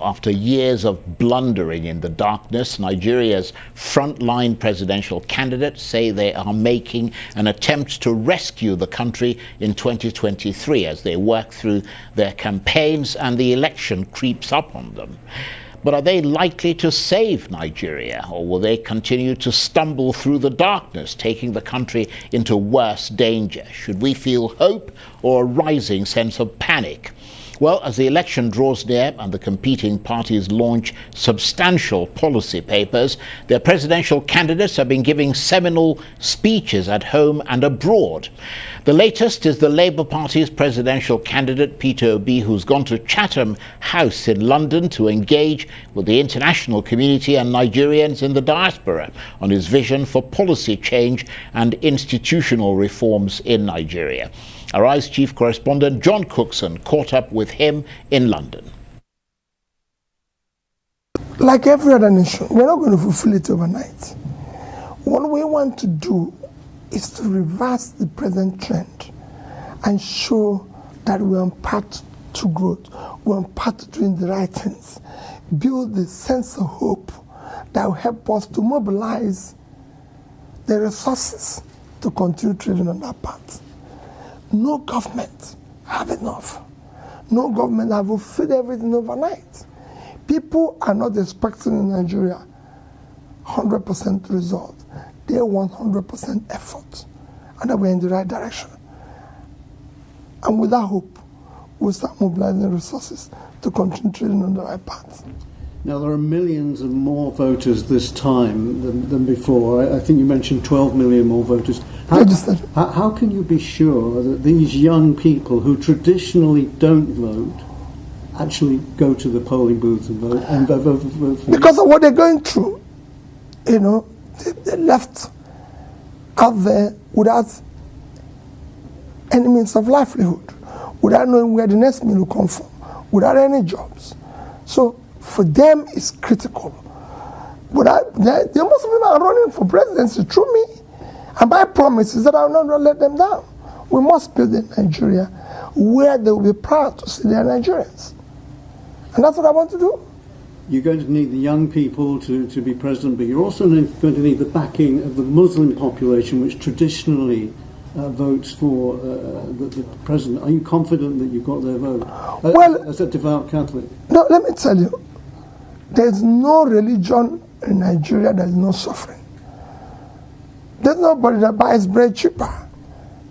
after years of blundering in the darkness, Nigeria's frontline presidential candidates say they are making an attempt to rescue the country in 2023 as they work through their campaigns and the election creeps up on them. But are they likely to save Nigeria, or will they continue to stumble through the darkness, taking the country into worse danger? Should we feel hope or a rising sense of panic? Well, as the election draws near and the competing parties launch substantial policy papers, their presidential candidates have been giving seminal speeches at home and abroad. The latest is the Labour Party's presidential candidate, Peter Obi, who's gone to Chatham House in London to engage with the international community and Nigerians in the diaspora on his vision for policy change and institutional reforms in Nigeria. Our Eyes chief correspondent John Cookson caught up with him in London. Like every other nation, we're not going to fulfill it overnight. What we want to do is to reverse the present trend and show that we're on path to growth, we're on path to doing the right things, build the sense of hope that will help us to mobilize the resources to continue trading on that path. No government have enough. No government have fulfilled everything overnight. People are not expecting in Nigeria 100% result. They want 100% effort. And that we're in the right direction. And with that hope, we'll start mobilizing resources to continue trading on the right path. Now, there are millions of more voters this time than before. I think you mentioned 12 million more voters. How can you be sure that these young people who traditionally don't vote actually go to the polling booth and vote? Because of what they're going through. You know, they're left out there without any means of livelihood, without knowing where the next meal will come from, without any jobs. So for them, it's critical. But most of them are running for presidency through me. And my promise is that I will not let them down. We must build a Nigeria where they will be proud to say they are Nigerians. And that's what I want to do. You're going to need the young people to be president, but you're also going to need the backing of the Muslim population, which traditionally votes for the president. Are you confident that you've got their vote? Well, as a devout Catholic. No, let me tell you, there's no religion in Nigeria that is not suffering. There's nobody that buys bread cheaper.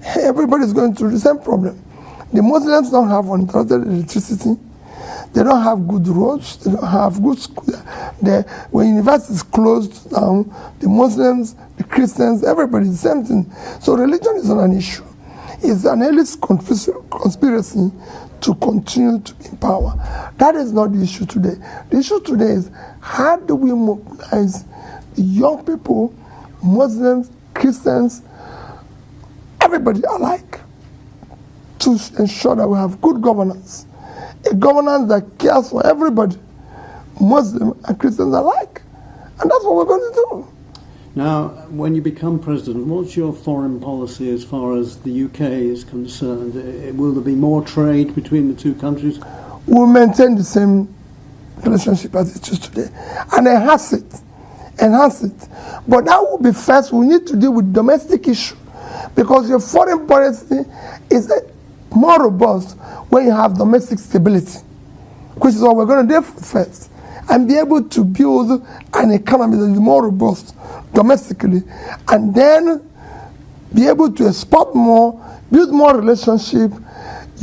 Everybody's going through the same problem. The Muslims don't have uninterrupted electricity. They don't have good roads. They don't have good schools. When universities closed down, the Muslims, the Christians, everybody, the same thing. So religion is not an issue. It's an elite conspiracy to continue to be in power. That is not the issue today. The issue today is how do we mobilize the young people, Muslims, Christians, everybody alike, to ensure that we have good governance. A governance that cares for everybody, Muslim and Christians alike. And that's what we're going to do. Now, when you become president, what's your foreign policy as far as the UK is concerned? Will there be more trade between the two countries? We'll maintain the same relationship as it is today and enhance it. But that will be first. We need to deal with domestic issue because your foreign policy is more robust when you have domestic stability, which is what we're going to do first, and be able to build an economy that is more robust domestically, and then be able to export more, build more relationship.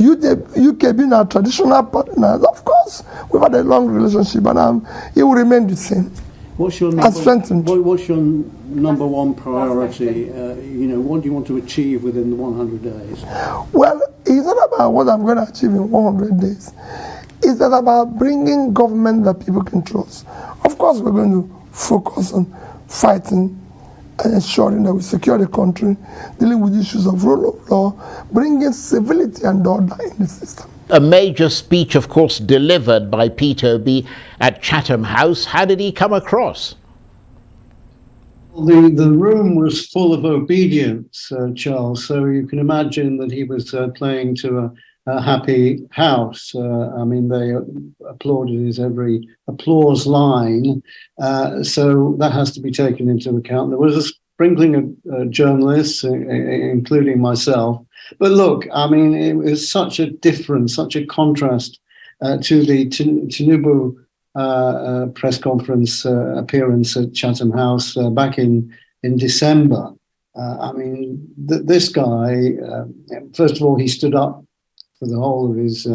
UK being our traditional partners, of course, we've had a long relationship, and it will remain the same. What's your number one priority? What do you want to achieve within the 100 days? Well, it's not about what I'm going to achieve in 100 days. It's about bringing government that people can trust. Of course, we're going to focus on fighting and ensuring that we secure the country, dealing with issues of rule of law, bringing civility and order in the system. A major speech, of course, delivered by Peter Obi at Chatham House. How did he come across? The room was full of obedience, Charles. So you can imagine that he was playing to a happy house. I mean, they applauded his every applause line. So that has to be taken into account. There was a sprinkling of journalists, including myself. But look, I mean, it was such a difference, such a contrast to the Tinubu press conference appearance at Chatham House back in December. I mean, this guy, first of all, he stood up for the whole of his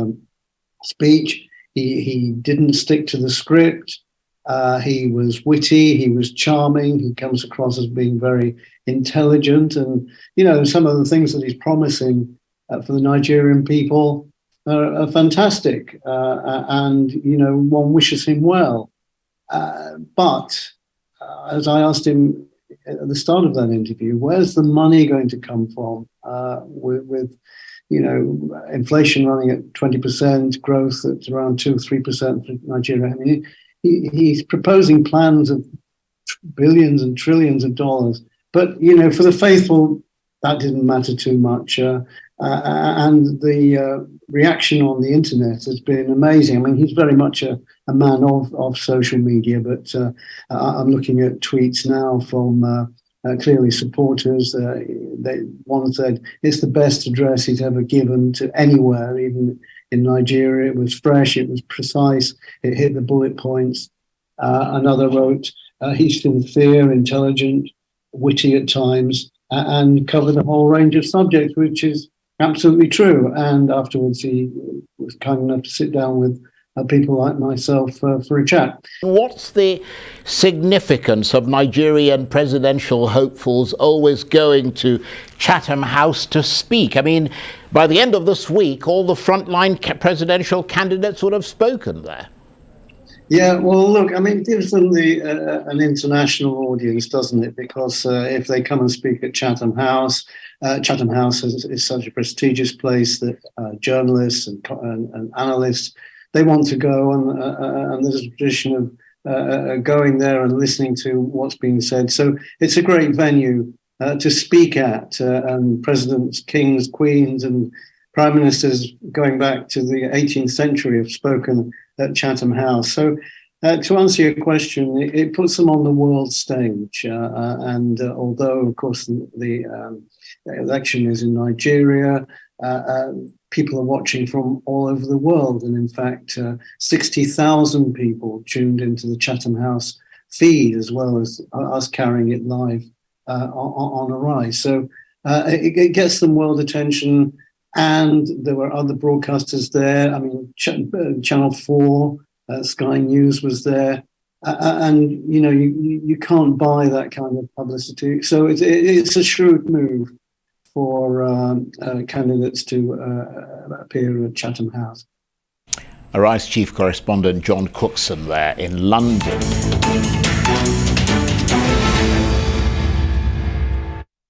speech. He didn't stick to the script. He was witty. He was charming. He comes across as being very intelligent. And, you know, some of the things that he's promising for the Nigerian people are fantastic, and you know, one wishes him well. But as I asked him at the start of that interview, where's the money going to come from? With you know, inflation running at 20%, growth at around 2-3% for Nigeria. I mean, he's proposing plans of billions and trillions of dollars. But you know, for the faithful, that didn't matter too much. And the reaction on the internet has been amazing. I mean, he's very much a man of social media, but I'm looking at tweets now from clearly supporters. One said it's the best address he's ever given to anywhere, even in Nigeria. It was fresh, it was precise, it hit the bullet points. Another wrote, he's sincere, intelligent, witty at times, and covered a whole range of subjects, which is absolutely true. And afterwards, he was kind enough to sit down with people like myself for a chat. What's the significance of Nigerian presidential hopefuls always going to Chatham House to speak? I mean, by the end of this week, all the frontline presidential candidates would have spoken there. Yeah, well, look, I mean, it gives them an international audience, doesn't it? Because if they come and speak at Chatham House is such a prestigious place that journalists and analysts, they want to go, and there's a tradition of going there and listening to what's being said. So it's a great venue to speak at, and presidents, kings, queens, and prime ministers going back to the 18th century have spoken at Chatham House. So to answer your question, it puts them on the world stage. And although, of course, the election is in Nigeria, people are watching from all over the world. And in fact, 60,000 people tuned into the Chatham House feed, as well as us carrying it live on Arise. So it gets them world attention. And there were other broadcasters there. I mean, Channel 4, Sky News was there. And, you know, you can't buy that kind of publicity. So it's a shrewd move for candidates to appear at Chatham House. Arise Chief Correspondent John Cookson there in London.